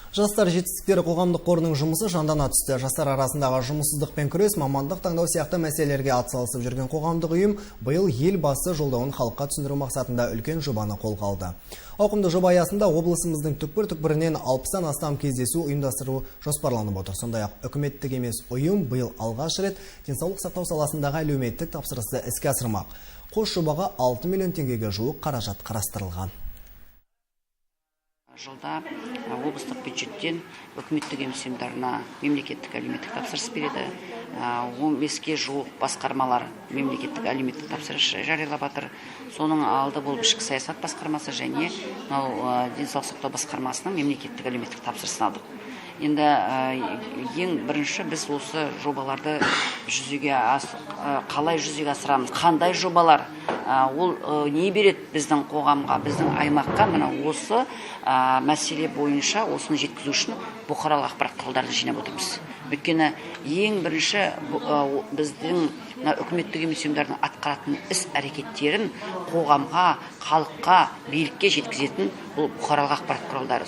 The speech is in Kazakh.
Жастар жетістіктері қоғамдық қорының жұмысы жандана түсті. Жастар арасындағы жұмыссыздықпен күрес, мамандық таңдау сияқты мәселелерге атсалысып жүрген қоғамдық ұйым биыл елбасы жолдауын халыққа түсіндіру мақсатында үлкен жобаны қолға алды. Ауқымды жоба аясында облысымыздың түкпір-түкпірінен 60-тан астам кездесу ұйымдастыру жоспарланып отыр. Сондай-ақ үкіметтік емес ұйым биыл алғаш рет денсаулық сақтау саласындағы әлеуметтік тапсырысты іске асырмақ. Қос жобаға 6 миллион теңгеге жуық қаражат қарастырылған. Жылда облыстық бюджеттен үкіметтік емес ұйымдарына мемлекеттік әлеуметтік тапсырыс береді. 15-ке жуық басқармалар мемлекеттік әлеуметтік тапсырыс жариялап жатыр. Соның алды болып ішкі саясат басқармасы және денсаулық сақтау басқармасының мемлекеттік әлеуметтік тапсырысын алдық. Енді ең бірінші біз осы жобаларды қалай жүзеге асырамыз, қандай жобалар, ол не береді біздің қоғамға, біздің аймаққа, мына осы мәселе бойынша осыны жеткізу үшін бұқаралық ақпарат құралдарын жинап отырмыз. Өйткені ең бірінші біздің үкіметтік емес ұйымдардың атқаратын іс-әрекеттерін қоғамға, халыққа, билікке жеткізетін бұл бұқаралық ақпарат құралдары.